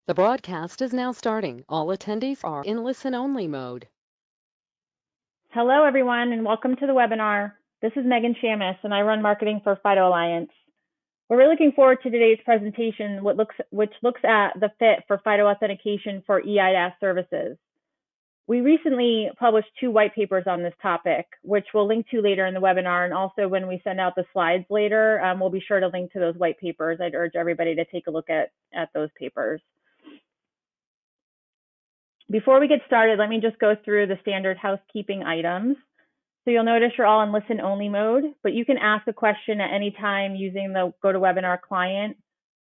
The broadcast is now starting. All attendees are in listen-only mode. Hello, everyone, and welcome to the webinar. This is Megan Shamus, and I run marketing for FIDO Alliance. We're really looking forward to today's presentation, which looks at the fit for FIDO authentication for eIDAS services. We recently published 2 white papers on this topic, which we'll link to later in the webinar, and also when we send out the slides later, we'll be sure to link to those white papers. I'd urge everybody to take a look at those papers. Before we get started, let me just go through the standard housekeeping items. So you'll notice you're all in listen-only mode, but you can ask a question at any time using the GoToWebinar client.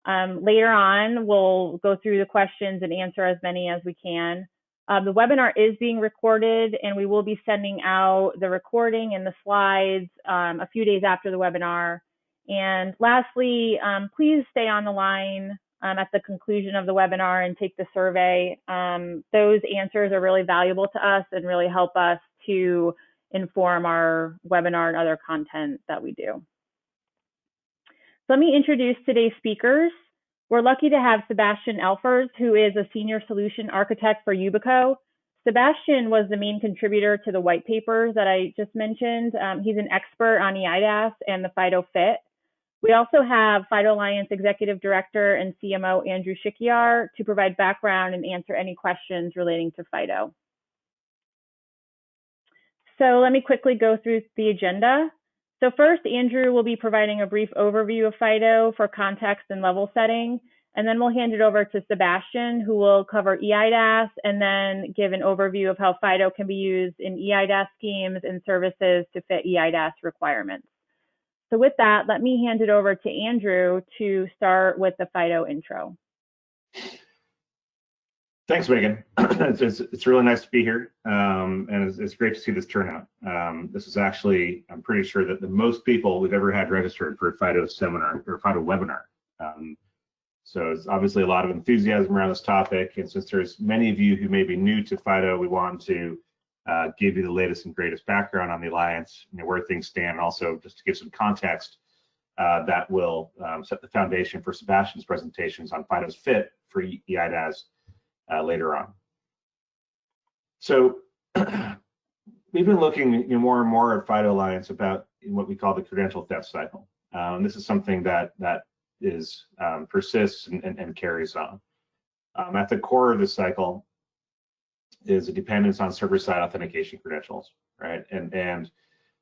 Later on, we'll go through the questions and answer as many as we can. The webinar is being recorded, and we will be sending out the recording and the slides a few days after the webinar. And lastly, please stay on the line at the conclusion of the webinar and take the survey. Those answers are really valuable to us and really help us to inform our webinar and other content that we do. So let me introduce today's speakers. We're lucky to have Sebastian Elfers, who is a senior solution architect for Yubico. Sebastian was the main contributor to the white papers that I just mentioned. He's an expert on eIDAS and the FIDO fit. We also have FIDO Alliance Executive Director and CMO Andrew Shikiar to provide background and answer any questions relating to FIDO. So let me quickly go through the agenda. So first, Andrew will be providing a brief overview of FIDO for context and level setting, and then we'll hand it over to Sebastian, who will cover eIDAS and then give an overview of how FIDO can be used in eIDAS schemes and services to fit eIDAS requirements. So with that, let me hand it over to Andrew to start with the FIDO intro. Thanks, Megan. It's really nice to be here, and it's great to see this turnout. This is actually, I'm pretty sure that the most people we've ever had registered for a FIDO seminar or FIDO webinar. So it's obviously a lot of enthusiasm around this topic, and since there's many of you who may be new to FIDO, we want to give you the latest and greatest background on the Alliance, where things stand, and also just to give some context that will set the foundation for Sebastian's presentations on FIDO's fit for eIDAS later on. So we've been looking more and more at FIDO Alliance about what we call the credential theft cycle. And this is something that is persists and carries on. At the core of this cycle is a dependence on server-side authentication credentials, right? And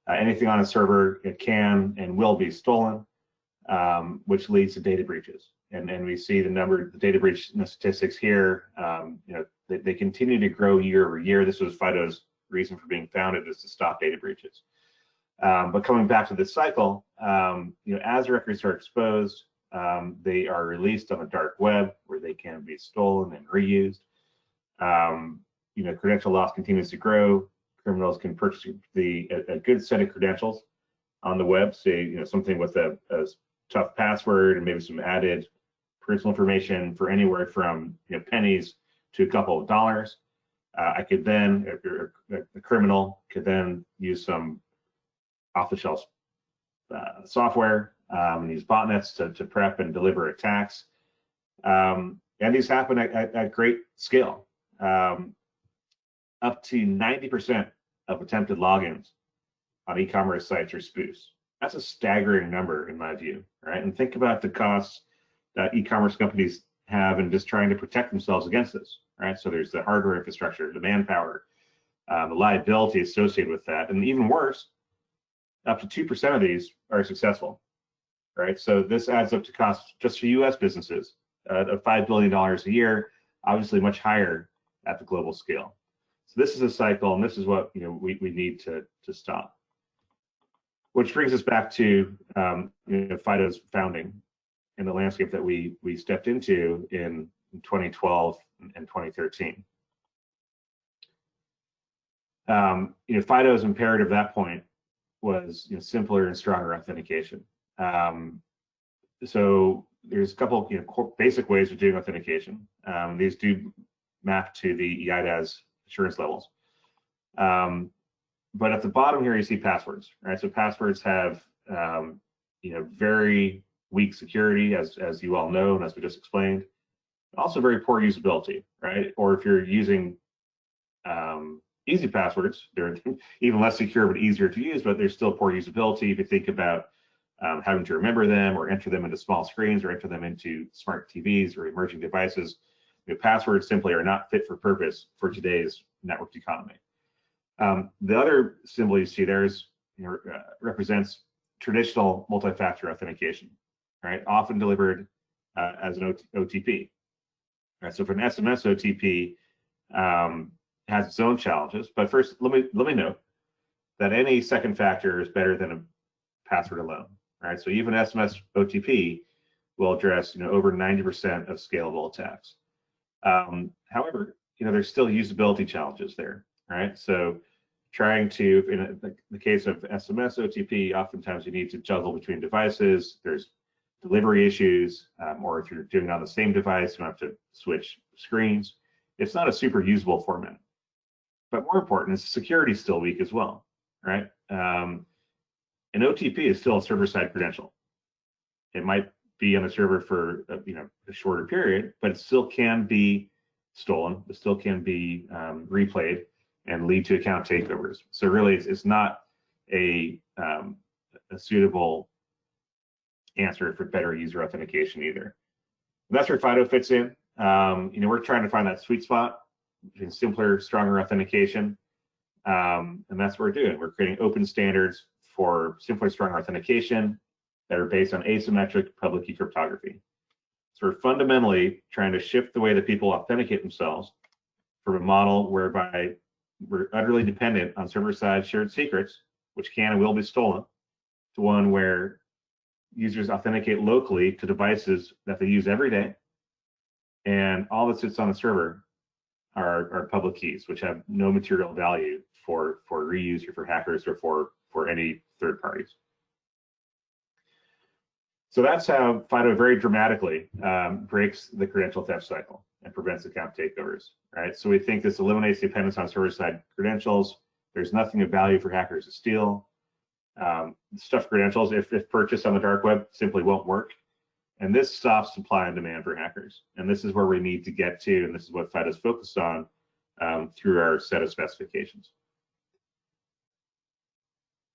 anything on a server, it can and will be stolen, which leads to data breaches. And we see the data breach statistics here. They continue to grow year over year. This was FIDO's reason for being founded, is to stop data breaches. But coming back to this cycle, as records are exposed, they are released on the dark web where they can be stolen and reused. Credential loss continues to grow. Criminals can purchase a good set of credentials on the web, say something with a tough password and maybe some added personal information for anywhere from pennies to a couple of dollars. I could then, a criminal could then use some off-the-shelf software and use botnets to prep and deliver attacks. And these happen at great scale. Up to 90% of attempted logins on e-commerce sites are spoofs. That's a staggering number in my view, right? And think about the costs that e-commerce companies have in just trying to protect themselves against this, right? So there's the hardware infrastructure, the manpower, the liability associated with that, and even worse, up to 2% of these are successful, right? So this adds up to costs just for U.S. businesses of $5 billion a year, obviously much higher at the global scale. So this is a cycle, and this is what we need to stop. Which brings us back to FIDO's founding and the landscape that we stepped into in 2012 and 2013. FIDO's imperative at that point was simpler and stronger authentication. So there's a couple basic ways of doing authentication. These do map to the eIDAS assurance levels. But at the bottom here, you see passwords, right? So passwords have, very weak security, as you all know, and as we just explained. Also very poor usability, right? Or if you're using easy passwords, they're even less secure but easier to use, but there's still poor usability if you think about having to remember them or enter them into small screens or enter them into smart TVs or emerging devices. Passwords simply are not fit for purpose for today's networked economy. The other symbol you see there is, represents traditional multi-factor authentication, right? Often delivered as an OTP. Right? So for an SMS OTP, has its own challenges. But first, let me note that any second factor is better than a password alone, right? So even SMS OTP will address, over 90% of scalable attacks. However, there's still usability challenges there, right? So trying to, in the case of SMS OTP, oftentimes you need to juggle between devices. There's delivery issues, or if you're doing it on the same device, you have to switch screens. It's not a super usable format. But more important is security is still weak as well, right? An OTP is still a server-side credential. It might be on the server for a shorter period, but it still can be stolen. It still can be replayed and lead to account takeovers. So really, it's not a suitable answer for better user authentication either. And that's where FIDO fits in. We're trying to find that sweet spot between simpler, stronger authentication, and that's what we're doing. We're creating open standards for simpler, stronger authentication that are based on asymmetric public key cryptography. So we're fundamentally trying to shift the way that people authenticate themselves from a model whereby we're utterly dependent on server-side shared secrets, which can and will be stolen, to one where users authenticate locally to devices that they use every day, and all that sits on the server are public keys, which have no material value for reuse or for hackers or for any third parties. So that's how FIDO very dramatically breaks the credential theft cycle and prevents account takeovers, right? So we think this eliminates dependence on server-side credentials. There's nothing of value for hackers to steal. Stuffed credentials, if purchased on the dark web, simply won't work. And this stops supply and demand for hackers. And this is where we need to get to, and this is what FIDO is focused on through our set of specifications.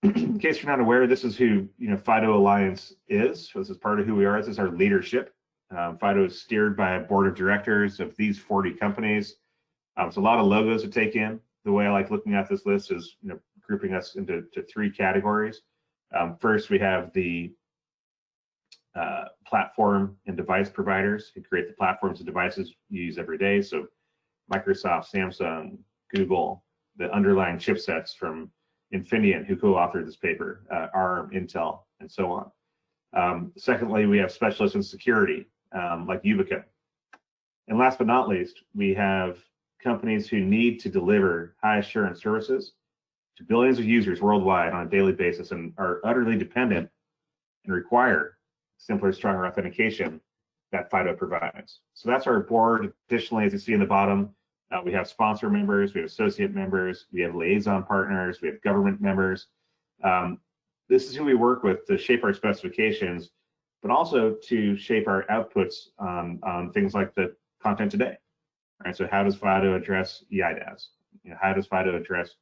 In case you're not aware, this is who FIDO Alliance is. So this is part of who we are. This is our leadership. FIDO is steered by a board of directors of these 40 companies. It's a lot of logos to take in. The way I like looking at this list is grouping us into three categories. First, we have the platform and device providers who create the platforms and devices you use every day. So Microsoft, Samsung, Google, the underlying chipsets from Infineon, who co-authored this paper, ARM, Intel, and so on. Secondly, we have specialists in security, like Ubica. And last but not least, we have companies who need to deliver high assurance services to billions of users worldwide on a daily basis and are utterly dependent and require simpler, stronger authentication that FIDO provides. So that's our board. Additionally, as you see in the bottom, we have sponsor members, we have associate members, we have liaison partners, we have government members. This is who we work with to shape our specifications, but also to shape our outputs on things like the content today. All right, so how does FIDO address eIDAS? How does FIDO address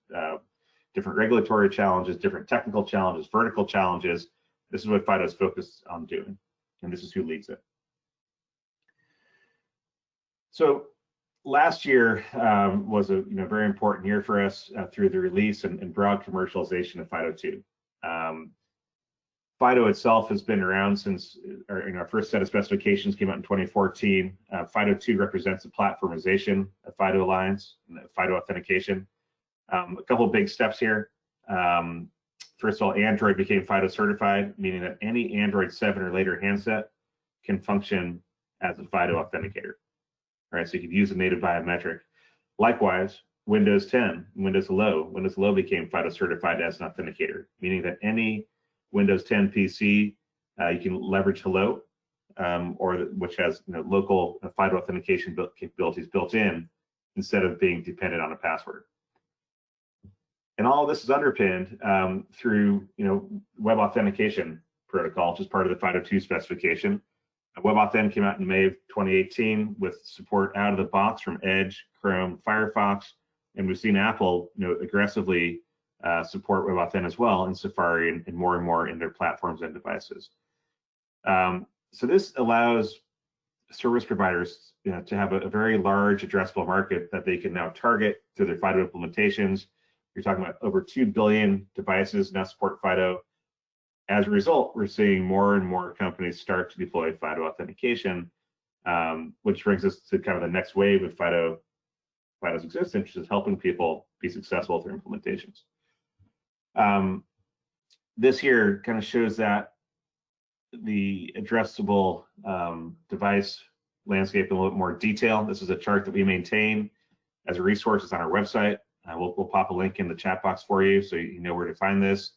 different regulatory challenges, different technical challenges, vertical challenges? This is what FIDO is focused on doing, and this is who leads it. So last year was a very important year for us through the release and broad commercialization of FIDO 2. FIDO itself has been around since our first set of specifications came out in 2014. FIDO 2 represents the platformization of FIDO Alliance and FIDO authentication. A couple of big steps here. First of all, Android became FIDO certified, meaning that any Android 7 or later handset can function as a FIDO authenticator. All right, so you could use a native biometric. Likewise, Windows 10, Windows 11 became FIDO certified as an authenticator, meaning that any Windows 10 PC, you can leverage Hello, which has local FIDO authentication capabilities built in instead of being dependent on a password. And all of this is underpinned through web authentication protocol, which is part of the FIDO 2 specification. WebAuthn came out in May of 2018 with support out of the box from Edge, Chrome, Firefox, and we've seen Apple, aggressively support WebAuthn as well in Safari and more in their platforms and devices. So this allows service providers to have a very large addressable market that they can now target through their FIDO implementations. You're talking about over 2 billion devices now support FIDO. As a result, we're seeing more and more companies start to deploy FIDO authentication, which brings us to kind of the next wave of FIDO's existence, which is helping people be successful with their implementations. This here kind of shows that the addressable device landscape in a little bit more detail. This is a chart that we maintain as a resource. It's on our website. We'll pop a link in the chat box for you so you know where to find this.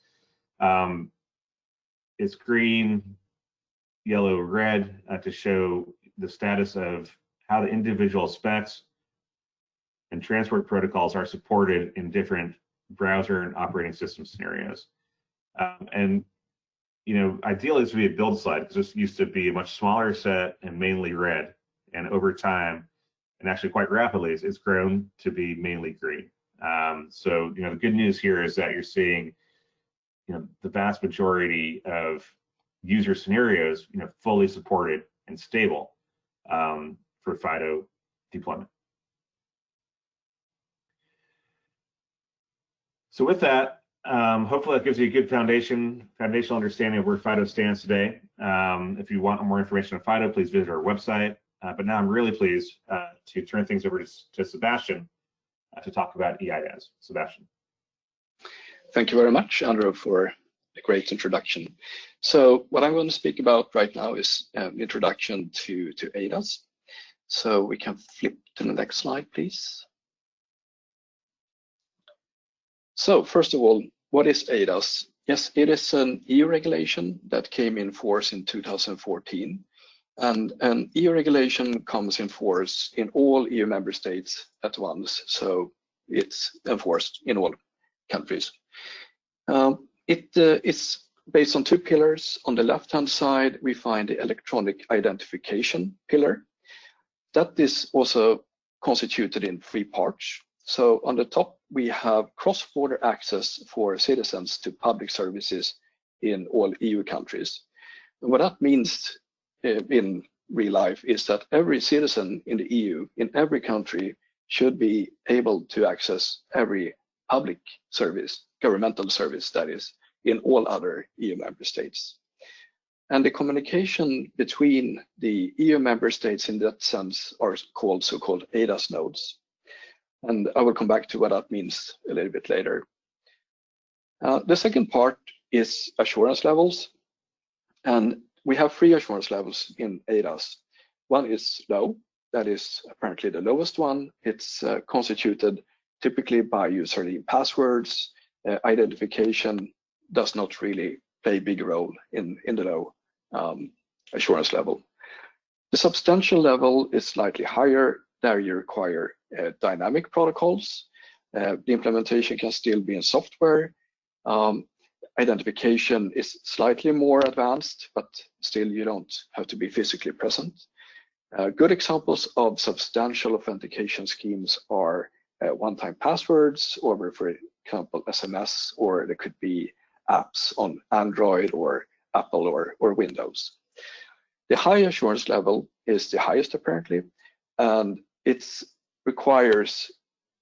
It's green, yellow, red to show the status of how the individual specs and transport protocols are supported in different browser and operating system scenarios. And ideally this would be a build slide because this used to be a much smaller set and mainly red. And over time, and actually quite rapidly, it's grown to be mainly green. So the good news here is that you're seeing the vast majority of user scenarios fully supported and stable for FIDO deployment. So with that, hopefully that gives you a good foundational understanding of where FIDO stands today. If you want more information on FIDO, please visit our website. But now I'm really pleased to turn things over to Sebastian to talk about eIDAS. Sebastian. Thank you very much, Andrew, for a great introduction. So what I'm going to speak about right now is an introduction to eIDAS. So we can flip to the next slide, please. So first of all, what is eIDAS? Yes, it is an EU regulation that came in force in 2014. And an EU regulation comes in force in all EU member states at once. So it's enforced in all countries. It's based on two pillars. On the left-hand side, we find the electronic identification pillar. That is also constituted in 3 parts. So on the top, we have cross-border access for citizens to public services in all EU countries. And what that means in real life is that every citizen in the EU, in every country, should be able to access every public service, governmental service that is, in all other EU member states. And the communication between the EU member states in that sense are called so-called eIDAS nodes. And I will come back to what that means a little bit later. The second part is assurance levels. And we have 3 assurance levels in eIDAS. One is low, that is apparently the lowest one. It's constituted typically by user-leave passwords. Identification does not really play a big role in the low assurance level. The substantial level is slightly higher. There you require dynamic protocols. The implementation can still be in software. Identification is slightly more advanced, but still you don't have to be physically present. Good examples of substantial authentication schemes are one-time passwords over, for example, SMS, or there could be apps on Android or Apple or Windows. The high assurance level is the highest apparently, and it requires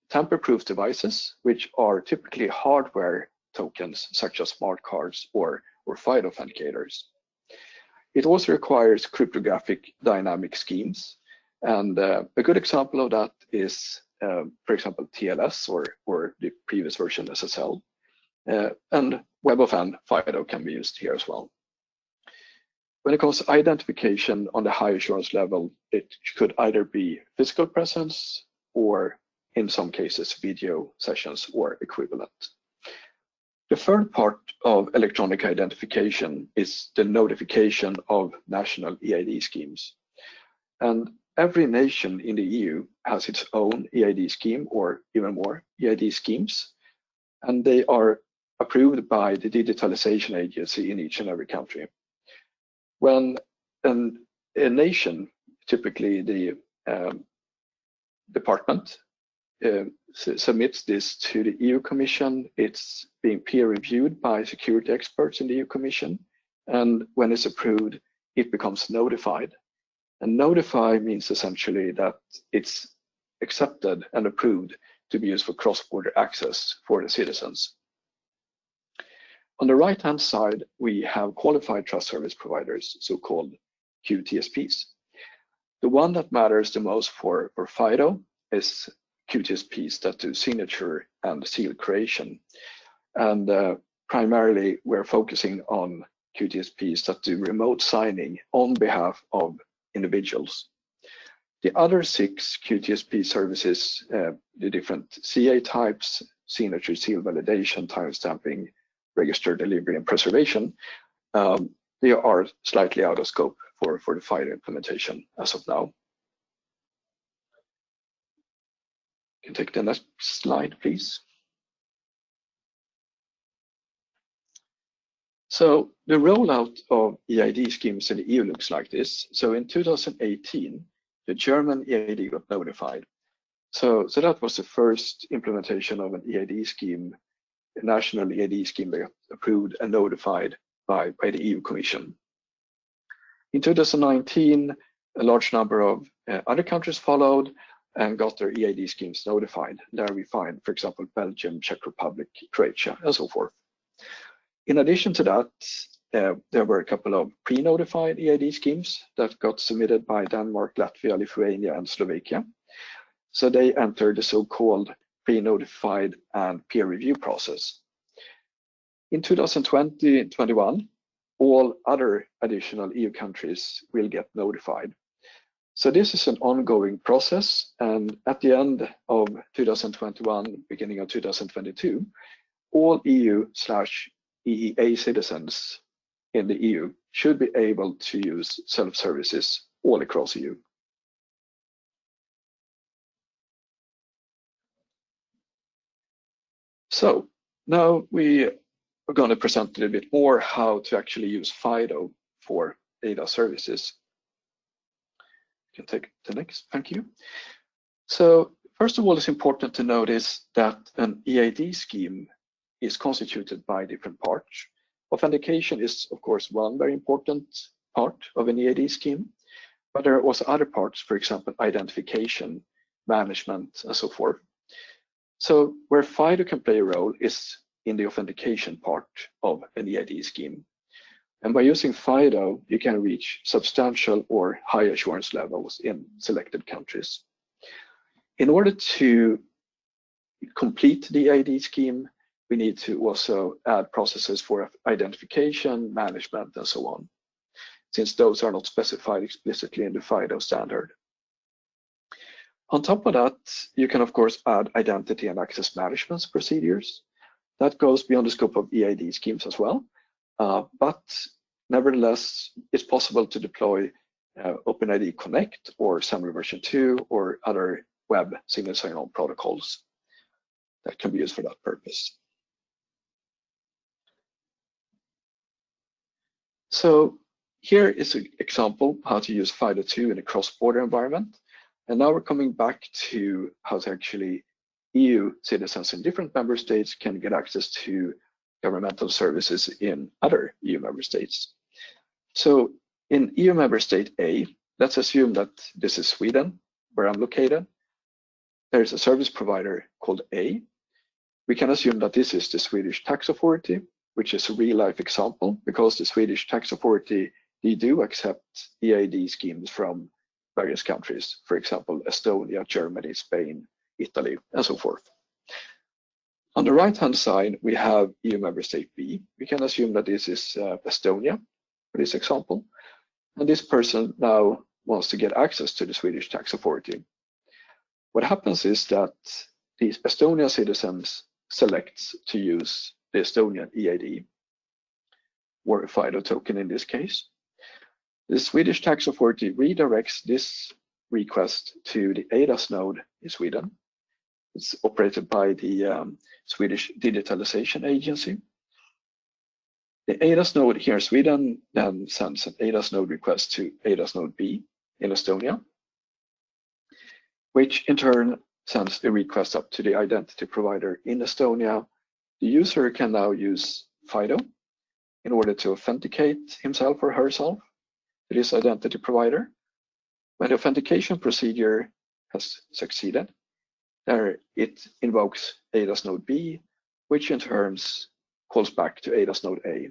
tamper-proof devices, which are typically hardware tokens such as smart cards or FIDO authenticators. It also requires cryptographic dynamic schemes, and a good example of that is, for example, TLS or the previous version SSL, and WebAuthn FIDO can be used here as well. When it comes to identification on the high assurance level, it could either be physical presence or, in some cases, video sessions or equivalent. The third part of electronic identification is the notification of national eID schemes. And every nation in the EU has its own eID scheme, or even more eID schemes, and they are approved by the digitalization agency in each and every country. When an a nation, typically the department, submits this to the EU Commission. It's being peer reviewed by security experts in the EU Commission. And when it's approved, it becomes notified. And notify means essentially that it's accepted and approved to be used for cross-border access for the citizens. On the right-hand side, we have qualified trust service providers, so-called QTSPs. The one that matters the most for FIDO is QTSPs that do signature and seal creation. And primarily, we're focusing on QTSPs that do remote signing on behalf of individuals. The other 6 QTSP services, the different CA types, signature, seal validation, timestamping, register, delivery, and preservation, they are slightly out of scope for the FIDO implementation as of now. You can take the next slide, please. So the rollout of eID schemes in the EU looks like this. So in 2018, the German eID got notified. So that was the first implementation of an eID scheme, a national eID scheme that got approved and notified by the EU Commission. In 2019, a large number of other countries followed and got their eID schemes notified. There we find, for example, Belgium, Czech Republic, Croatia, and so forth. In addition to that, there were a couple of pre-notified eID schemes that got submitted by Denmark, Latvia, Lithuania, and Slovakia. So they entered the so-called pre-notified and peer review process. In 2020-21, all other additional EU countries will get notified. So this is an ongoing process, and at the end of 2021, beginning of 2022, all EU/EEA citizens in the EU should be able to use self-services all across EU. So now we are going to present a little bit more how to actually use FIDO for eIDAS services. You can take the next, thank you. So first of all, it's important to notice that an eID scheme is constituted by different parts. Authentication is, of course, one very important part of an eID scheme, but there are also other parts, for example, identification, management, and so forth. So where FIDO can play a role is in the authentication part of an eID scheme. And by using FIDO, you can reach substantial or high assurance levels in selected countries. In order to complete the eID scheme, we need to also add processes for identification, management, and so on, since those are not specified explicitly in the FIDO standard. On top of that, you can of course add identity and access management procedures. That goes beyond the scope of eID schemes as well, but nevertheless, it's possible to deploy OpenID Connect or SAML version 2 or other web single sign-on protocols that can be used for that purpose. So here is an example how to use FIDO2 in a cross-border environment. And now we're coming back to how to actually EU citizens in different member states can get access to governmental services in other EU member states. So in EU member state A, let's assume that this is Sweden, where I'm located. There's a service provider called A. We can assume that this is the Swedish Tax Authority, which is a real-life example because the Swedish Tax Authority, they do accept eID schemes from various countries, for example, Estonia, Germany, Spain, Italy, and so forth. On the right-hand side, we have EU member state B. We can assume that this is Estonia for this example. And this person now wants to get access to the Swedish Tax Authority. What happens is that these Estonian citizens select to use the Estonian eID, or a FIDO token in this case. The Swedish Tax Authority redirects this request to the eIDAS node in Sweden. It's operated by the Swedish Digitalization Agency. The eIDAS node here in Sweden then sends an eIDAS node request to eIDAS node B in Estonia, which in turn sends the request up to the identity provider in Estonia. The user can now use FIDO in order to authenticate himself or herself to this identity provider. When the authentication procedure has succeeded, there it invokes eIDAS node B, which in turn calls back to eIDAS node A.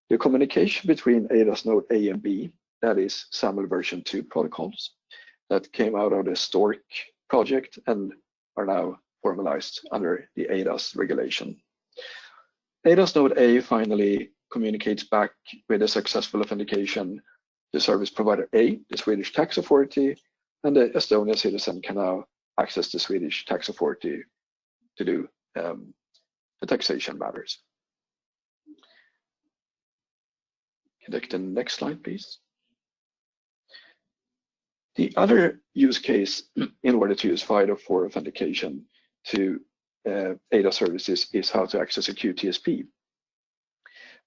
The communication between eIDAS node A and B, that is SAML version 2 protocols that came out of the Stork project and are now formalized under the eIDAS regulation. eIDAS node A finally communicates back with a successful authentication to service provider A, the Swedish tax authority, and the Estonian citizen can now access the Swedish tax authority to do the taxation matters. Can I take the next slide, please? The other use case in order to use FIDO for authentication to eIDAS services is how to access a QTSP.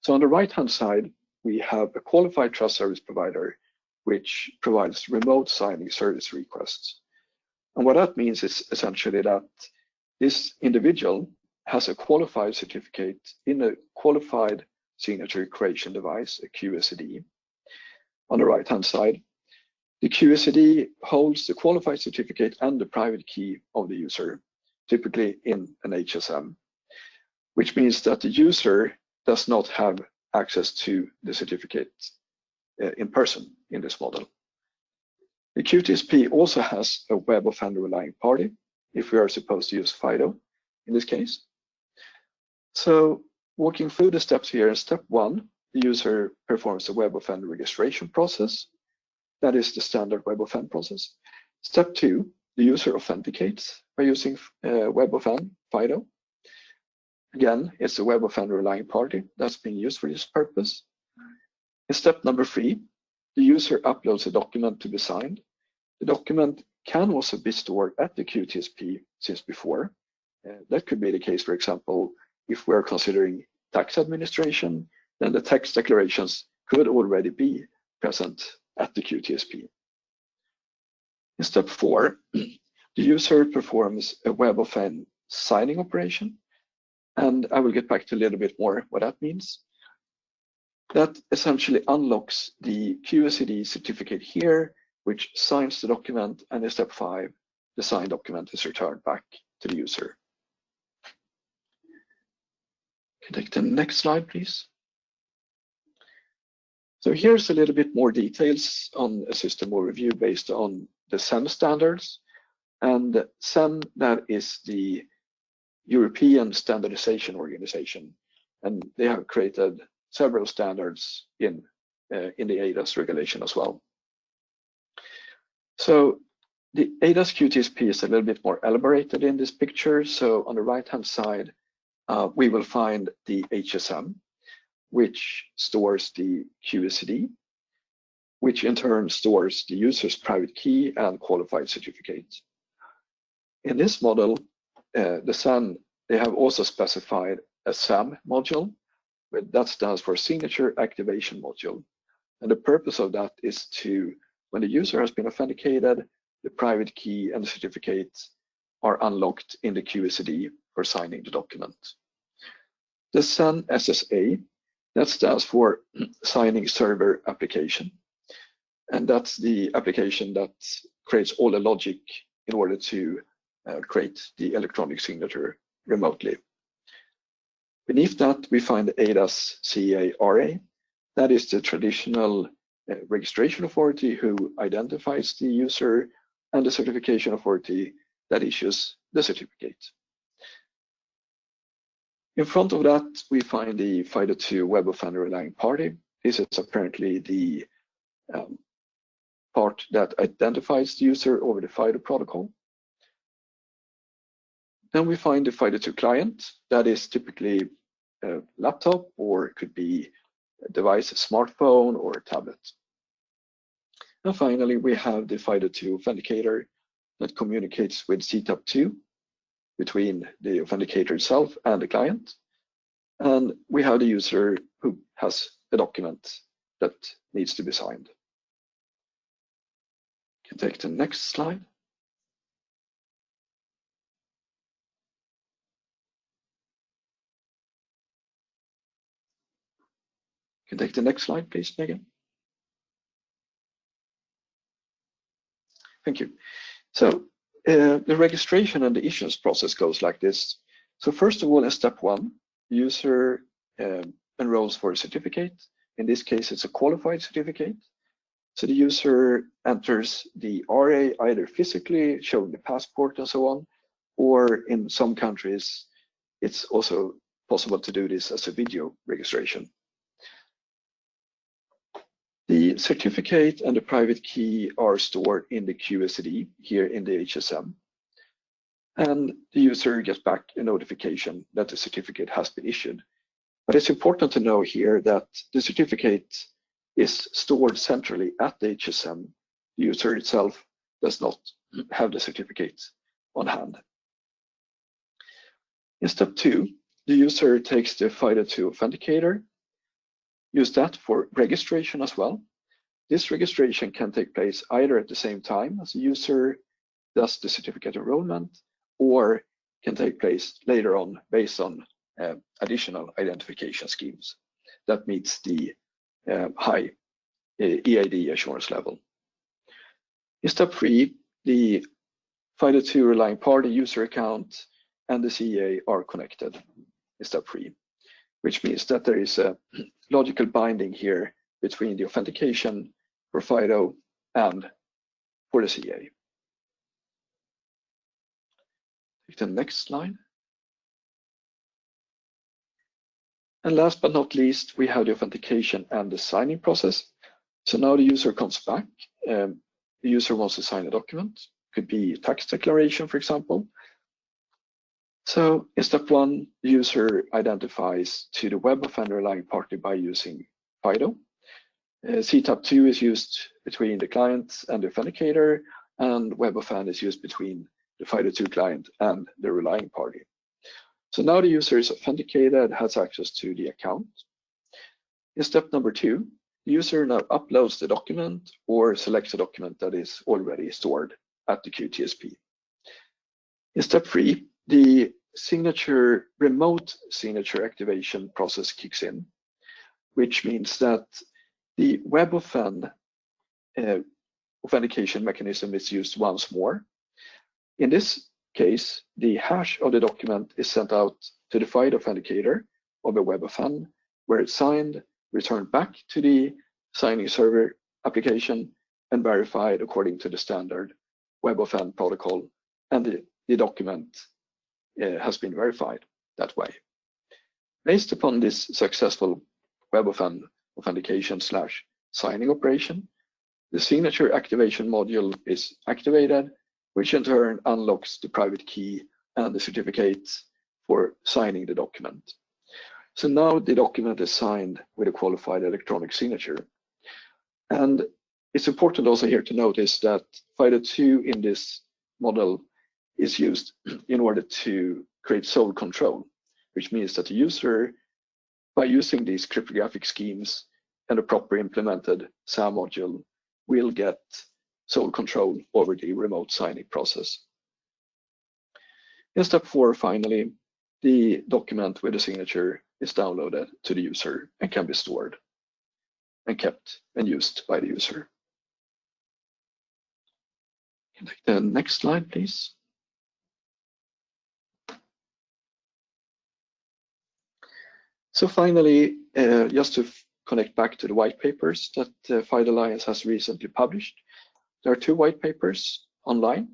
So on the right-hand side, we have a qualified trust service provider which provides remote signing service requests. And what that means is essentially that this individual has a qualified certificate in a qualified signature creation device, a QSCD. On the right-hand side, the QSCD holds the qualified certificate and the private key of the user, typically in an HSM, which means that the user does not have access to the certificate in person in this model. The QTSP also has a web offender relying party if we are supposed to use FIDO in this case. So walking through the steps here, in step 1, the user performs the web offender registration process. That is the standard web offend process. Step 2, the user authenticates by using web offend FIDO. Again, it's a web offender relying party that's being used for this purpose. In step number 3, the user uploads a document to be signed. The document can also be stored at the QTSP since before. That could be the case, for example, if we're considering tax administration, then the tax declarations could already be present at the QTSP. In step 4, the user performs a web offend signing operation. And I will get back to a little bit more what that means. That essentially unlocks the QSCD certificate here, which signs the document, and in step 5, the signed document is returned back to the user. Can I take the next slide, please? So here's a little bit more details on a system overview based on the SEM standards. And SEM, that is the European Standardization Organization, and they have created several standards in the eIDAS regulation as well. So the eIDAS QTSP is a little bit more elaborated in this picture. So on the right-hand side, we will find the HSM, which stores the QSCD, which in turn stores the user's private key and qualified certificate. In this model, the SAN, they have also specified a SAM module, but that stands for Signature Activation Module. And the purpose of that is to, when the user has been authenticated, the private key and the certificate are unlocked in the QSCD for signing the document. The SAN SSA, that stands for Signing Server Application. And that's the application that creates all the logic in order to create the electronic signature remotely. Beneath that, we find the eIDAS CA-RA. That is the traditional registration authority who identifies the user, and the certification authority that issues the certificate. In front of that, we find the FIDO2 web offender relying party. This is apparently the part that identifies the user over the FIDO protocol. Then we find the FIDO2 client. That is typically a laptop, or it could be a device, a smartphone or a tablet. And finally, we have the FIDO2 authenticator that communicates with CTAP2 between the authenticator itself and the client. And we have the user who has a document that needs to be signed. You can take the next slide. You can take the next slide, please, Megan. Thank you. So the registration and the issuance process goes like this. So first of all, in step 1, the user enrolls for a certificate. In this case, it's a qualified certificate. So the user enters the RA either physically, showing the passport and so on, or in some countries, it's also possible to do this as a video registration. The certificate and the private key are stored in the QSD here in the HSM. And the user gets back a notification that the certificate has been issued. But it's important to know here that the certificate is stored centrally at the HSM. The user itself does not have the certificate on hand. In step 2, the user takes the FIDO Authenticator, use that for registration as well. This registration can take place either at the same time as the user does the certificate enrollment, or can take place later on based on additional identification schemes that meets the high eID assurance level. In step 3, the FIDO relying party user account and the CA are connected in step 3, which means that there is a logical binding here between the authentication for FIDO and for the CA. Take the next slide. And last but not least, we have the authentication and the signing process. So now the user comes back. The user wants to sign a document. Could be a tax declaration, for example. So in step 1, the user identifies to the web offender relying party by using FIDO. CTAP2 is used between the client and the authenticator, and WebAuthn is used between the FIDO2 client and the relying party. So now the user is authenticated, has access to the account. In step number 2, the user now uploads the document or selects a document that is already stored at the QTSP. In step 3, the remote signature activation process kicks in, which means that the WebAuthn authentication mechanism is used once more. In this case, the hash of the document is sent out to the FIDO authenticator of a WebAuthn, where it's signed, returned back to the signing server application, and verified according to the standard WebAuthn protocol, and the document has been verified that way. Based upon this successful WebAuthn authentication / signing operation, the signature activation module is activated, which in turn unlocks the private key and the certificate for signing the document. So now the document is signed with a qualified electronic signature. And it's important also here to notice that FIDO2 in this model is used in order to create sole control, which means that the user, by using these cryptographic schemes and a proper implemented SAM module, will get sole control over the remote signing process. In step 4, finally, the document with the signature is downloaded to the user and can be stored and kept and used by the user. Can take the next slide, please. So finally, just to connect back to the white papers that FIDO Alliance has recently published, there are 2 white papers online.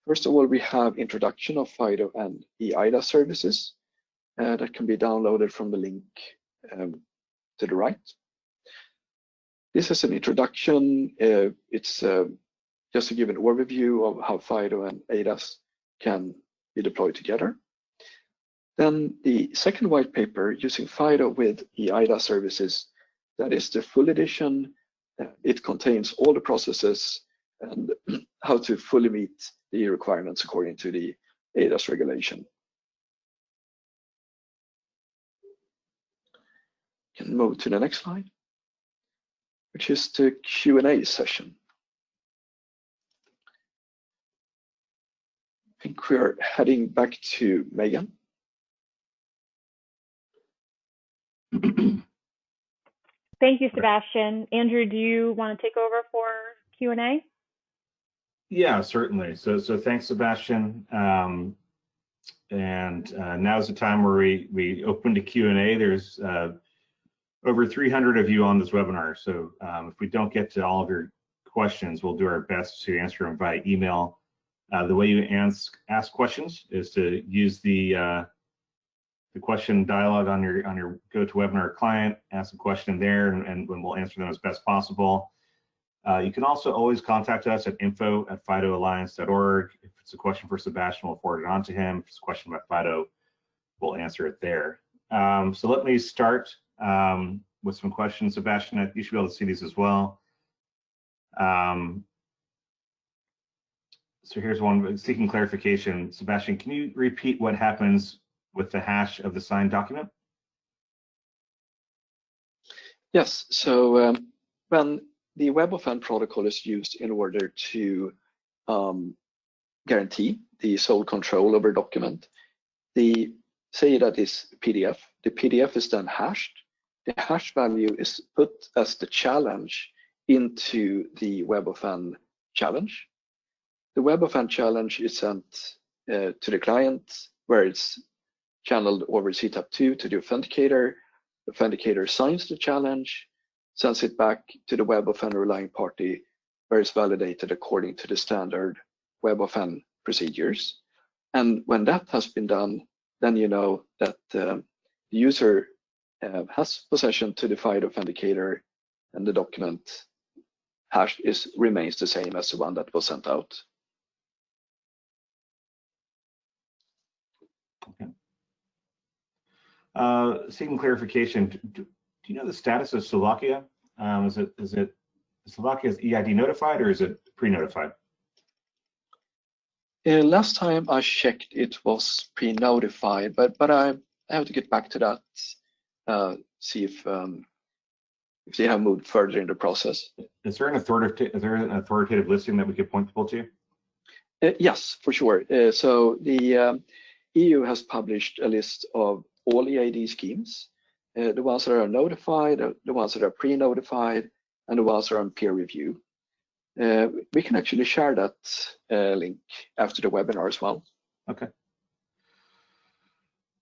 First of all, we have Introduction of FIDO and eIDAS services that can be downloaded from the link to the right. This is an introduction. It's just to give an overview of how FIDO and eIDAS can be deployed together. Then the second white paper, Using FIDO with eIDAS services, that is the full edition. It contains all the processes and how to fully meet the requirements according to the eIDAS regulation. move to the next slide, which is the Q&A session. I think we're heading back to Megan. Thank you, Sebastian. Andrew, do you want to take over for Q&A? Yeah, certainly. So thanks, Sebastian. Now's the time where we open to Q&A. There's over 300 of you on this webinar. So if we don't get to all of your questions, we'll do our best to answer them via email. The way you ask questions is to use the question dialog on your GoToWebinar client, ask a question there, and we'll answer them as best possible. You can also always contact us at info@fidoalliance.org. If it's a question for Sebastian, we'll forward it on to him. If it's a question about FIDO, we'll answer it there. So let me start with some questions. Sebastian, you should be able to see these as well. So here's one, seeking clarification. Sebastian, can you repeat what happens with the hash of the signed document? Yes, so when the WebAuthn protocol is used in order to guarantee the sole control over a document, say that is PDF. The PDF is then hashed. The hash value is put as the challenge into the WebAuthn challenge. The WebAuthn challenge is sent to the client, where it's channeled over CTAP2 to the authenticator. The authenticator signs the challenge, sends it back to the WebAuthn relying party, where it's validated according to the standard WebAuthn procedures. And when that has been done, then you know that the user has possession to the FIDO authenticator, and the document hash remains the same as the one that was sent out. Okay. Seeking clarification, do you know the status of Slovakia? Is Slovakia's EID notified, or is it pre-notified? Last time I checked, it was pre-notified, but I have to get back to that, see if they have moved further in the process. Is there an authoritative listing that we could point people to? Yes, for sure. So the EU has published a list of all EID schemes, the ones that are notified, the ones that are pre-notified, and the ones that are on peer review. We can actually share that link after the webinar as well. Okay.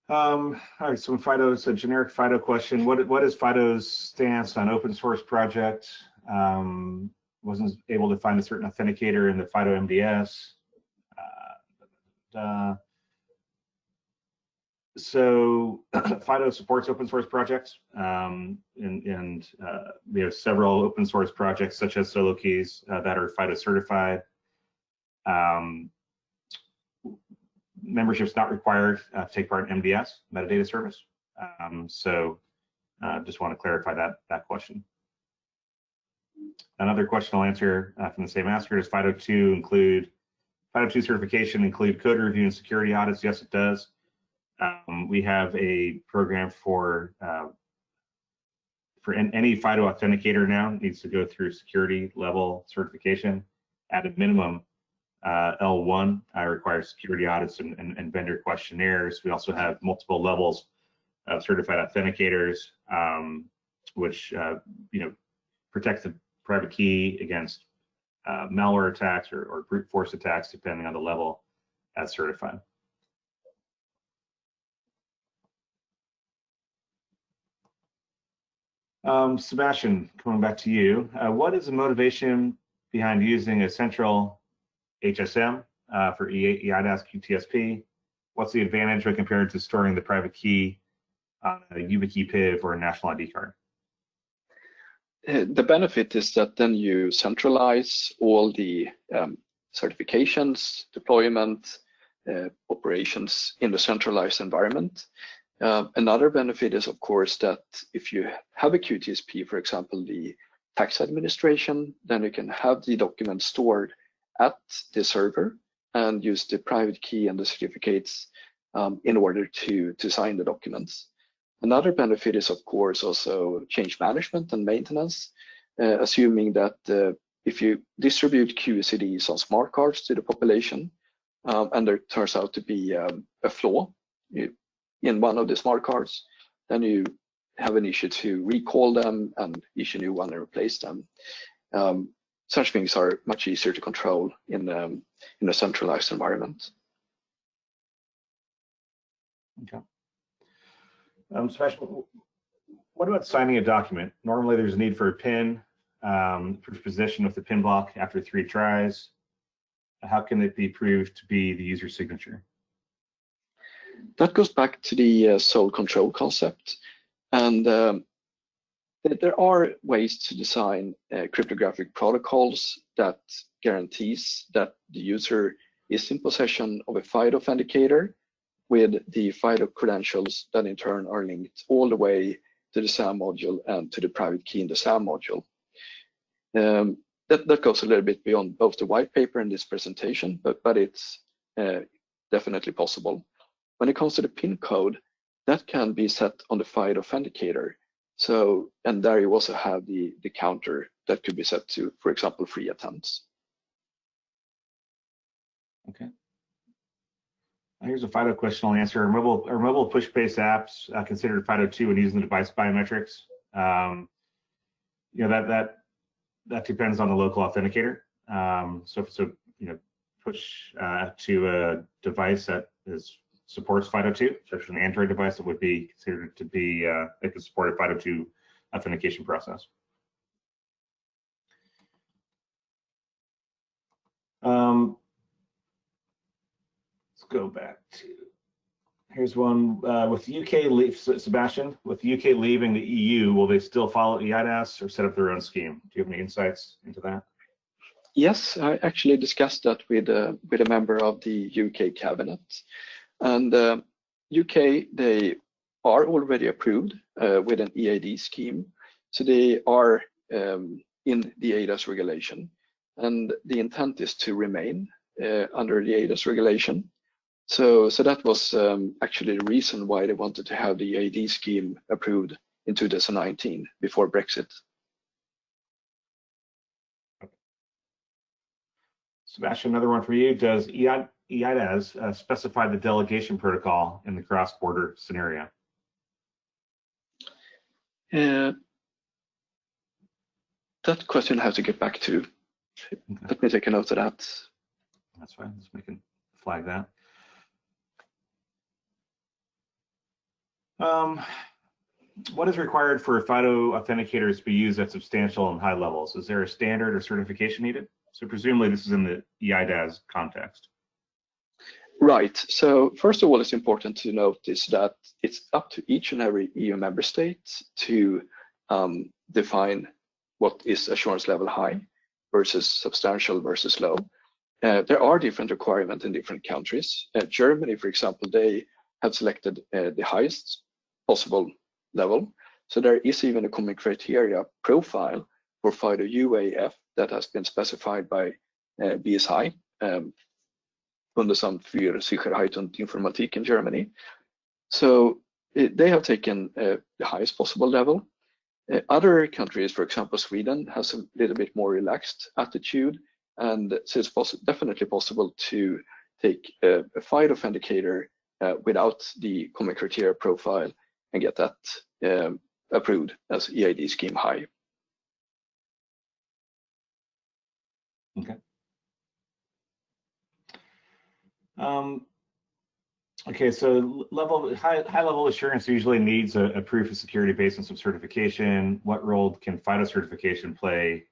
All right, so FIDO, it's a generic FIDO question. What is FIDO's stance on open source project? Wasn't able to find a certain authenticator in the FIDO MDS. So FIDO supports open source projects, and we have several open source projects such as Solo Keys that are FIDO certified. Membership's not required to take part in MDS, metadata service. So just want to clarify that question. Another question I'll answer from the same asker, does FIDO 2 certification include code review and security audits? Yes, it does. We have a program for any FIDO authenticator now needs to go through security level certification. At a minimum, L1 requires security audits and vendor questionnaires. We also have multiple levels of certified authenticators, which protect the private key against malware attacks or brute force attacks, depending on the level as certified. Sebastian, coming back to you, what is the motivation behind using a central HSM for eIDAS QTSP? What's the advantage when compared to storing the private key on a YubiKey PIV or a national ID card? The benefit is that then you centralize all the certifications, deployment, operations in the centralized environment. Another benefit is, of course, that if you have a QTSP, for example, the tax administration, then you can have the document stored at the server and use the private key and the certificates in order to sign the documents. Another benefit is, of course, also change management and maintenance, assuming that if you distribute QCDs on smart cards to the population, and there turns out to be a flaw in one of the smart cards, then you have an issue to recall them and issue a new one and replace them. Such things are much easier to control in a centralized environment. Okay. Sebastian, what about signing a document? Normally there's a need for a PIN, proof of position with the PIN block after 3 tries. How can it be proved to be the user signature? That goes back to the sole control concept. And there are ways to design cryptographic protocols that guarantees that the user is in possession of a FIDO authenticator with the FIDO credentials that in turn are linked all the way to the SAM module and to the private key in the SAM module. That goes a little bit beyond both the white paper and this presentation, but it's definitely possible. When it comes to the PIN code, that can be set on the FIDO authenticator. So, and there you also have the counter that could be set to, for example, 3 attempts. Okay. Here's a FIDO question I'll answer. Are mobile push-based apps considered FIDO2 when using the device biometrics? You know, that depends on the local authenticator. So you know, push to a device that supports FIDO2, such as an Android device, that would be considered to be it could support a FIDO2 authentication process. Let's go back to, here's one with the UK, Sebastian, with the UK leaving the EU, will they still follow eIDAS or set up their own scheme? Do you have any insights into that? Yes, I actually discussed that with a member of the UK cabinet. And UK, they are already approved with an eID scheme. So they are in the eIDAS regulation. And the intent is to remain under the eIDAS regulation. So that was actually the reason why they wanted to have the eID scheme approved in 2019 before Brexit. Sebastian, another one for you. Does eIDAS specify the delegation protocol in the cross-border scenario? That question I have to get back to. Okay. Let me take a note of that. That's fine. Let's make a flag that. What is required for FIDO authenticators to be used at substantial and high levels? Is there a standard or certification needed? So presumably this is in the eIDAS context. Right. So first of all, it's important to notice that it's up to each and every EU member state to define what is assurance level high versus substantial versus low. There are different requirements in different countries. Germany, for example, they have selected the highest possible level. So there is even a common criteria profile for FIDO UAF that has been specified by BSI, Bundesamt für Sicherheit und Informatik in Germany. So they have taken the highest possible level. Other countries, for example, Sweden, has a little bit more relaxed attitude, and so it's definitely possible to take a FIDO authenticator without the common criteria profile and get that approved as eID scheme high. Okay. Okay, so high level assurance usually needs a proof of security based on some certification. What role can FIDO certification play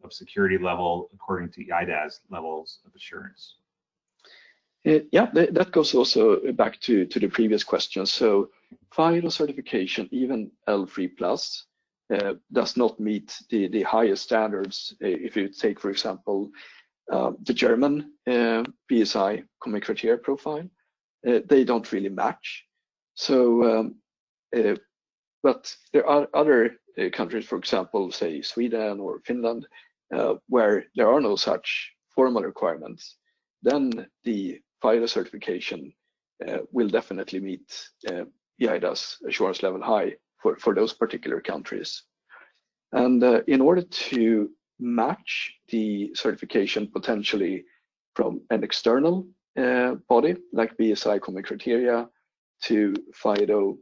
of security level according to eIDAS levels of assurance? Yeah, that goes also back to the previous question. So FIDO certification, even L3+, does not meet the highest standards. If you take, for example, the German BSI common criteria profile, they don't really match. So, but there are other countries, for example, say Sweden or Finland, where there are no such formal requirements. Then the FIDO certification will definitely meet eIDAS assurance level high for those particular countries. And in order to match the certification potentially from an external body like BSI common criteria to FIDO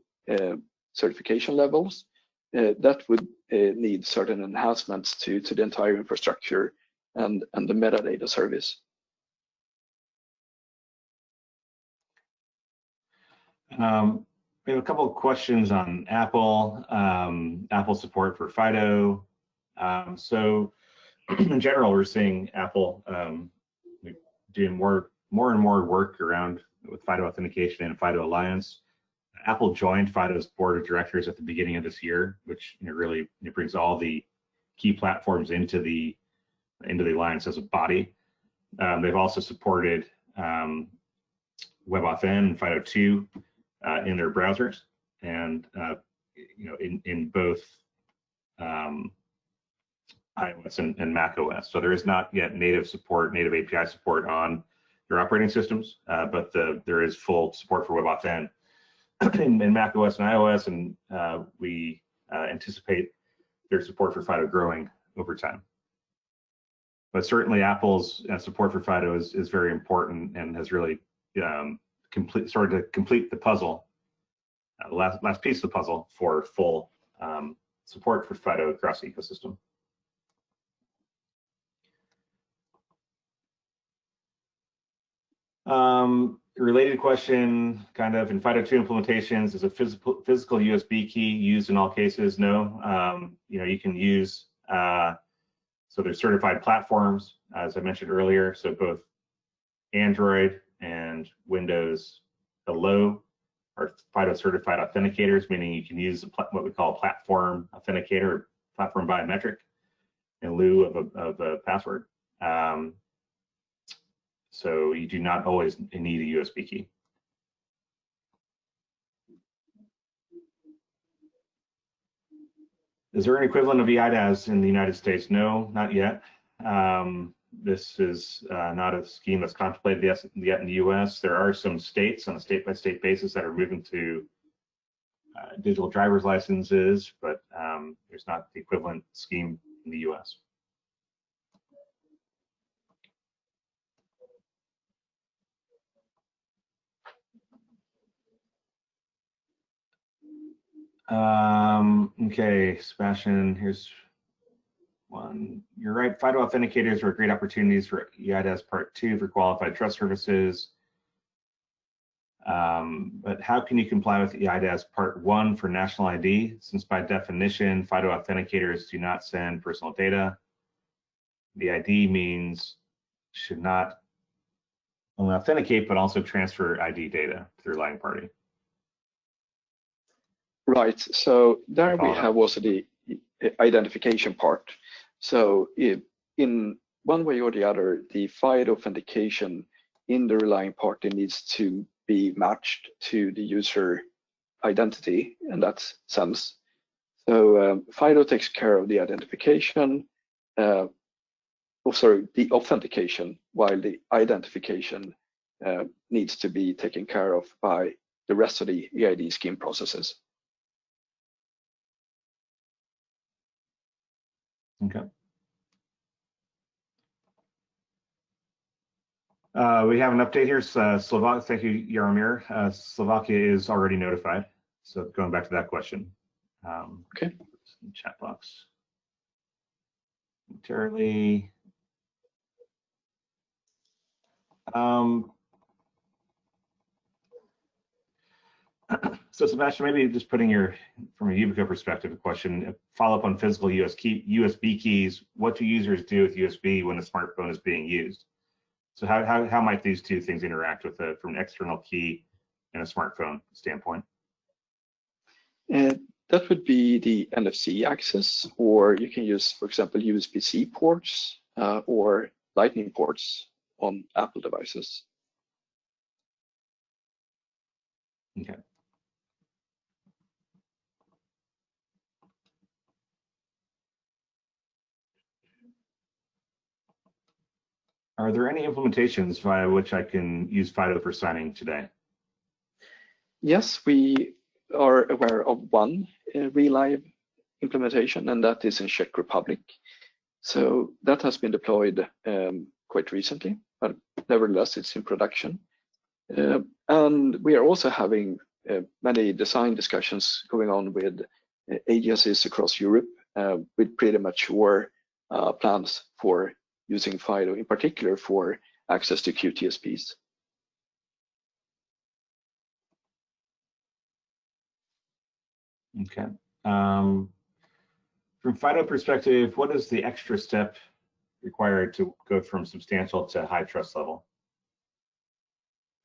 certification levels, that would need certain enhancements to the entire infrastructure and the metadata service. We have a couple of questions on Apple, Apple support for FIDO. So in general, we're seeing Apple doing more and more work around with FIDO authentication and FIDO Alliance. Apple joined FIDO's board of directors at the beginning of this year, which really brings all the key platforms into the alliance as a body. They've also supported WebAuthn and FIDO 2 in their browsers, and in both iOS and Mac OS. So there is not yet native API support on their operating systems, but there is full support for WebAuthn in Mac OS and iOS, and we anticipate their support for FIDO growing over time. But certainly Apple's support for FIDO is very important and has really started to complete the puzzle, the last piece of the puzzle for full support for FIDO across the ecosystem. Related question, kind of, in FIDO 2 implementations, is a physical USB key used in all cases? No. You can use, so there's certified platforms, as I mentioned earlier, so both Android and Windows Hello are FIDO certified authenticators, meaning you can use what we call a platform authenticator or platform biometric in lieu of a password. So you do not always need a USB key. Is there an equivalent of eIDAS in the United States? No, not yet. This is not a scheme that's contemplated yet in the US. There are some states on a state-by-state basis that are moving to digital driver's licenses, but there's not the equivalent scheme in the US. Okay, Sebastian, here's one. You're right, FIDO authenticators are great opportunities for eIDAS Part 2 for qualified trust services. But how can you comply with eIDAS Part 1 for national ID, since by definition, FIDO authenticators do not send personal data? The ID means should not only authenticate, but also transfer ID data to the relying party. Right, so there we have also the identification part. So in one way or the other, the FIDO authentication in the relying party needs to be matched to the user identity in that sense. So FIDO takes care of the identification, the authentication, while the identification needs to be taken care of by the rest of the eID scheme processes. Okay. We have an update here. Thank you, Jaromir. Slovakia is already notified. So going back to that question. Okay. Chat box. Momentarily. So Sebastian, maybe just putting from a Yubico perspective, a question, follow up on physical USB keys. What do users do with USB when a smartphone is being used? So how might these two things interact with from an external key and a smartphone standpoint? That would be the NFC access, or you can use, for example, USB-C ports or Lightning ports on Apple devices. Okay. Are there any implementations via which I can use FIDO for signing today? Yes, we are aware of one real-life implementation, and that is in Czech Republic. So that has been deployed quite recently, but nevertheless, it's in production. And we are also having many design discussions going on with agencies across Europe with pretty mature plans for using FIDO, in particular for access to QTSPS. Okay. From FIDO perspective, what is the extra step required to go from substantial to high trust level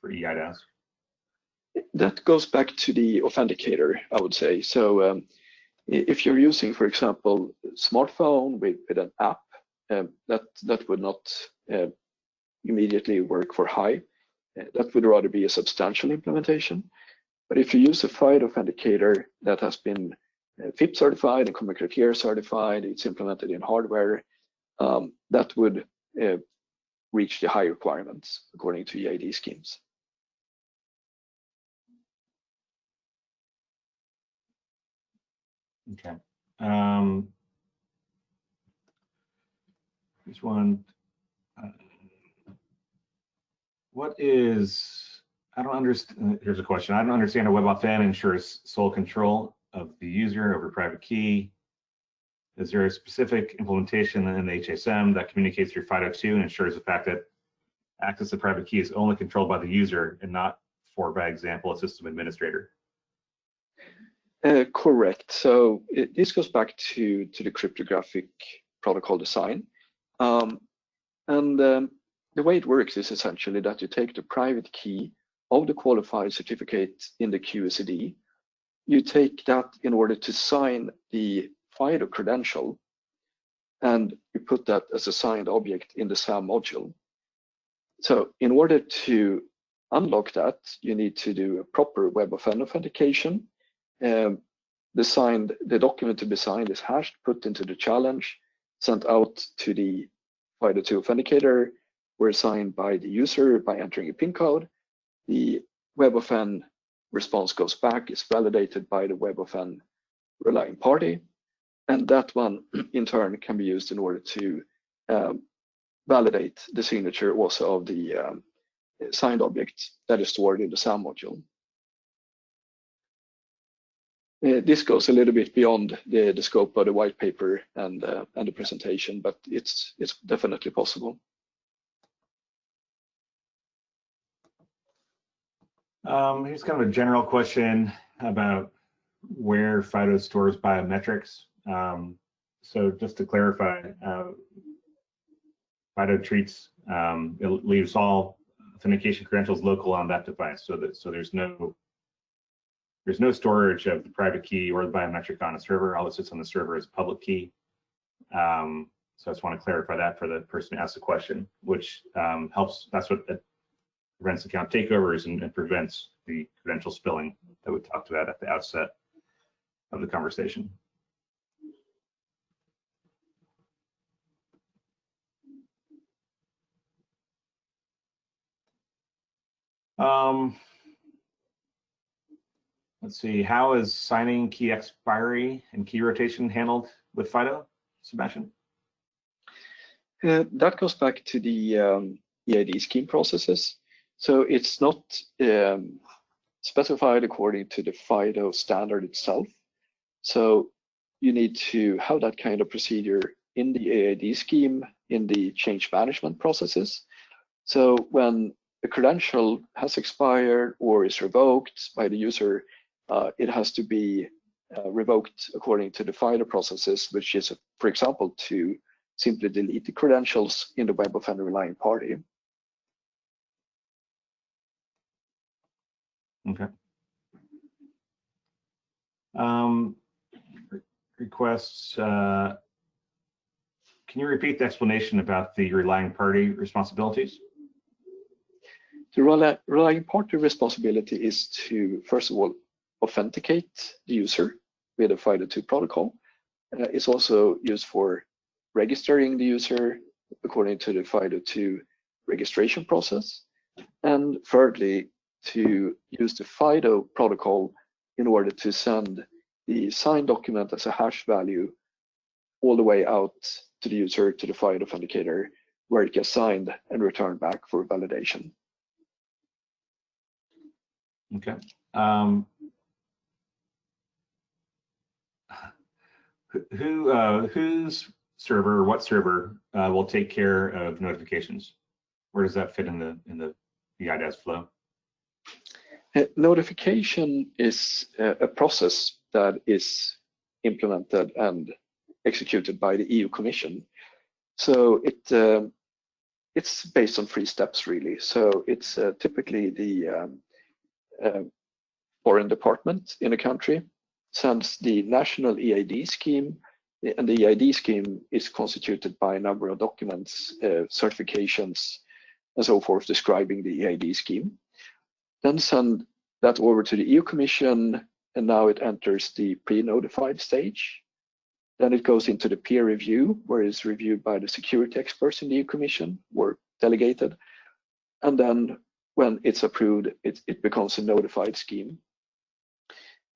for eIDAS? That goes back to the authenticator, I would say. So if you're using, for example, a smartphone with an app, that would not immediately work for high. That would rather be a substantial implementation. But if you use a FIDO authenticator that has been FIP certified and Common Criteria certified, it's implemented in hardware, that would reach the high requirements according to eID schemes. Okay. This one. What is, I don't understand, here's a question. I don't understand how WebAuthn ensures sole control of the user over private key. Is there a specific implementation in the HSM that communicates through FIDO2 and ensures the fact that access to private key is only controlled by the user and not for, by example, a system administrator? Correct. So this goes back to the cryptographic protocol design. The way it works is essentially that you take the private key of the qualified certificate in the QSID, you take that in order to sign the FIDO credential, and you put that as a signed object in the SAM module. So in order to unlock that, you need to do a proper WebAuthn authentication. The document to be signed is hashed, put into the challenge, sent out to the FIDO2 authenticator, were signed by the user by entering a PIN code. The WebAuthn response goes back, is validated by the WebAuthn relying party, and that one in turn can be used in order to validate the signature also of the signed object that is stored in the SAM module. This goes a little bit beyond the scope of the white paper and the presentation, but it's definitely possible. Here's kind of a general question about where FIDO stores biometrics. So just to clarify, FIDO treats, it leaves all authentication credentials local on that device, so there's no storage of the private key or the biometric on a server. All that sits on the server is public key. So I just want to clarify that for the person who asked the question, which helps. That's what prevents account takeovers and prevents the credential spilling that we talked about at the outset of the conversation. Let's see, how is signing, key expiry, and key rotation handled with FIDO, Sebastian? That goes back to the eID scheme processes. So it's not specified according to the FIDO standard itself. So you need to have that kind of procedure in the eID scheme in the change management processes. So when a credential has expired or is revoked by the user, it has to be revoked according to the FIDO processes, which is, for example, to simply delete the credentials in the WebAuthn relying party. Okay. Requests. Can you repeat the explanation about the relying party responsibilities? The relying party responsibility is to, first of all, authenticate the user with a FIDO2 protocol. It's also used for registering the user according to the FIDO2 registration process. And thirdly, to use the FIDO protocol in order to send the signed document as a hash value all the way out to the user, to the FIDO authenticator, where it gets signed and returned back for validation. Okay. Whose server or what server will take care of notifications? Where does that fit in the eIDAS flow? Notification is a process that is implemented and executed by the EU Commission. So it's based on 3 steps really. So it's typically the foreign department in a country sends the national eID scheme, and the eID scheme is constituted by a number of documents, certifications, and so forth describing the eID scheme. Then send that over to the EU Commission, and now it enters the pre-notified stage. Then it goes into the peer review, where it's reviewed by the security experts in the EU Commission or delegated. And then when it's approved, it becomes a notified scheme.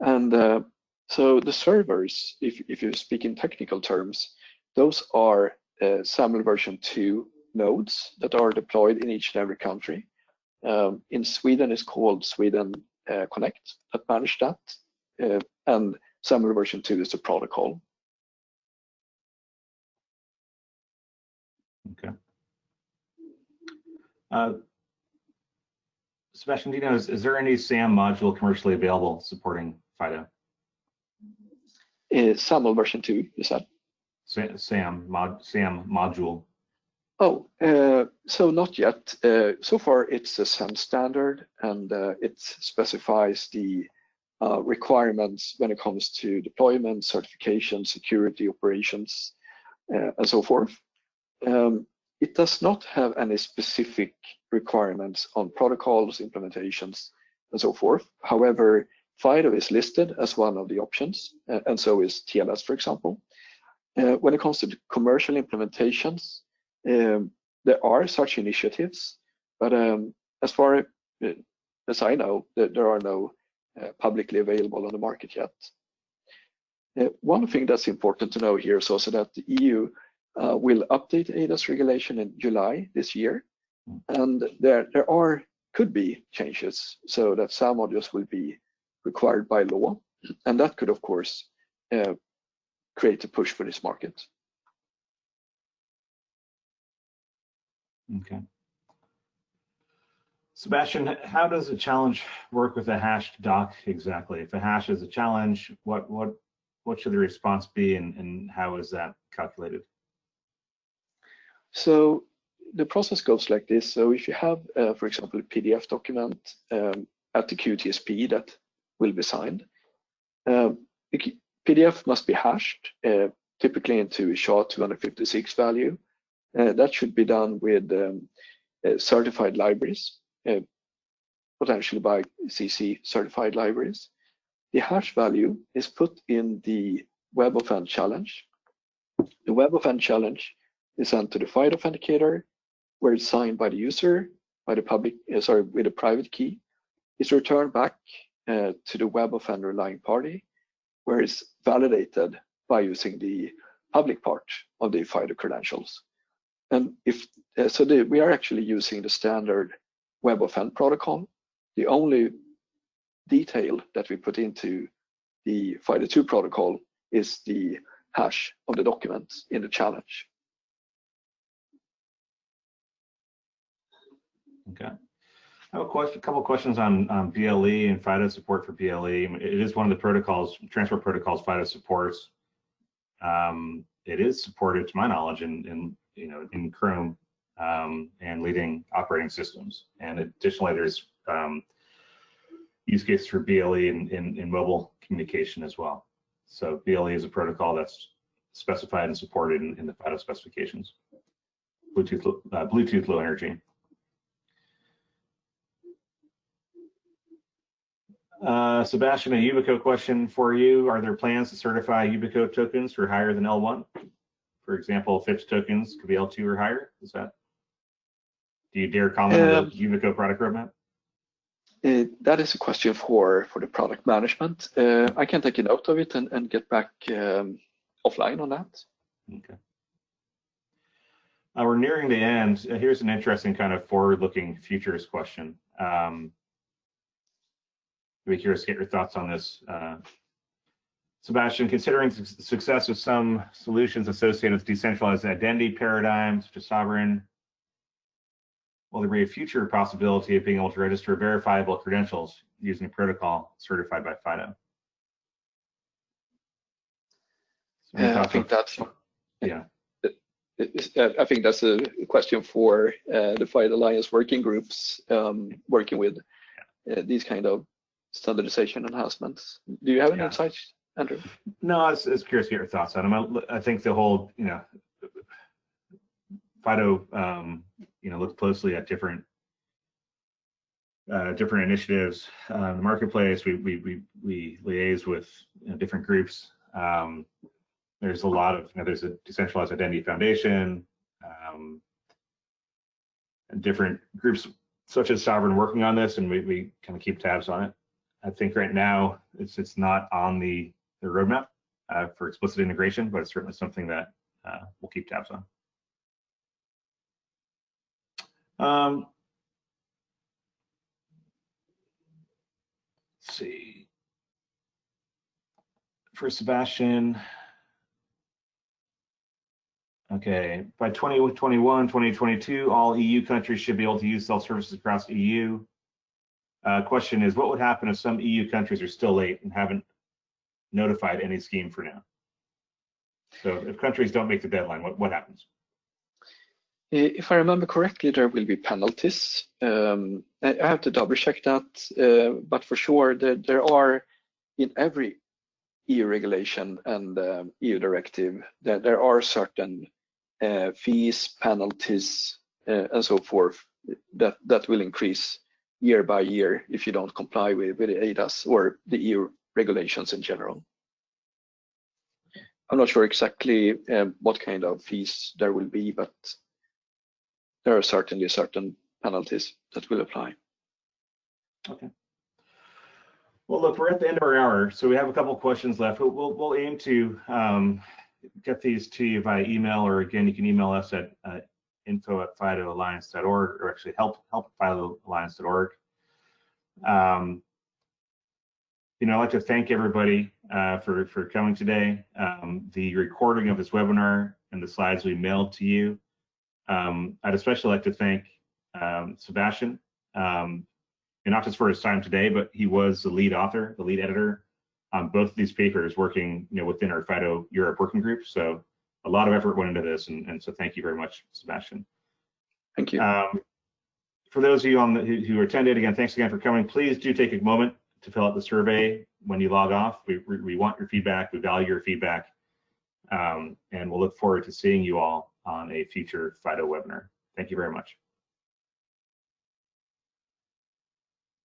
And so the servers, if you speak in technical terms, those are SAML version 2 nodes that are deployed in each and every country. In Sweden, it's called Sweden Connect that manage that, and SAML version 2 is the protocol. Okay. Sebastian, do you know, is there any SAM module commercially available supporting FIDO? SAML version 2, you said? SAM module. Oh, so not yet. So far, it's a SAM standard, and it specifies the requirements when it comes to deployment, certification, security, operations, and so forth. It does not have any specific requirements on protocols, implementations, and so forth. However, FIDO is listed as one of the options, and so is TLS, for example. When it comes to commercial implementations, there are such initiatives, but as far as I know, there are no publicly available on the market yet. One thing that's important to know here is also that the EU will update eIDAS regulation in July this year, and there could be changes so that some modules will be required by law, and that could, of course, create a push for this market. Okay. Sebastian, how does a challenge work with a hashed doc exactly? If a hash is a challenge, what should the response be, and how is that calculated? So the process goes like this. So if you have, for example, a PDF document at the QTSP that will be signed, the PDF must be hashed, typically into a SHA-256 value. That should be done with certified libraries, potentially by CC certified libraries. The hash value is put in the WebAuthn challenge. The WebAuthn challenge is sent to the FIDO authenticator, where it's signed by the user, by the public, with a private key. It's returned back to the WebAuthn relying party, where it's validated by using the public part of the FIDO credentials. And we are actually using the standard WebAuthn protocol. The only detail that we put into the FIDO2 protocol is the hash of the document in the challenge. Okay. I have a couple of questions on BLE and FIDO support for BLE. It is one of the protocols, transport protocols FIDO supports. It is supported, to my knowledge, in Chrome and leading operating systems. And additionally, there's use cases for BLE in mobile communication as well. So BLE is a protocol that's specified and supported in the FIDO specifications. Bluetooth Low Energy. Sebastian, a Yubico question for you. Are there plans to certify Yubico tokens for higher than L1? For example, FIPS tokens could be L2 or higher. Do you dare comment on the Yubico product roadmap? That is a question for the product management. I can take a note of it and get back offline on that. Okay. We're nearing the end. Here's an interesting kind of forward-looking futures question. I'd be curious to get your thoughts on this. Sebastian, considering the success of some solutions associated with decentralized identity paradigms, such as sovereign, will there be a future possibility of being able to register verifiable credentials using a protocol certified by FIDO? I think that's yeah. I think that's a question for the FIDO Alliance working groups working with these kind of standardization enhancements. Do you have any insights, Andrew? No, I was curious to get your thoughts on them. I think the whole, FIDO, look closely at different initiatives in the marketplace. We liaise with different groups. There's a lot of, there's a decentralized identity foundation, and different groups such as Sovereign working on this, and we kind of keep tabs on it. I think right now it's not on the roadmap for explicit integration, but it's certainly something that we'll keep tabs on. Let's see. For Sebastian, okay, by 2021, 2022, all EU countries should be able to use self-services across EU. Question is, what would happen if some EU countries are still late and haven't notified any scheme for now? So if countries don't make the deadline, what happens? If I remember correctly, there will be penalties. I have to double check that, but for sure there are in every EU regulation and EU directive that there are certain fees, penalties, and so forth that will increase year by year if you don't comply with the eIDAS or the EU regulations in general. I'm not sure exactly what kind of fees there will be, but there are certainly certain penalties that will apply. Okay. Well, look, we're at the end of our hour, so we have a couple of questions left. We'll aim to get these to you via email, or again, you can email us at info@fidoalliance.org, or actually help@fidoalliance.org. I'd like to thank everybody for coming today. The recording of this webinar and the slides we mailed to you. I'd especially like to thank Sebastian, and not just for his time today, but he was the lead author, the lead editor on both of these papers, working within our FIDO Europe working group. So a lot of effort went into this, and so thank you very much, Sebastian. Thank you. For those of you who attended, again, thanks again for coming. Please do take a moment to fill out the survey when you log off. We want your feedback. We value your feedback, and we'll look forward to seeing you all on a future FIDO webinar. Thank you very much.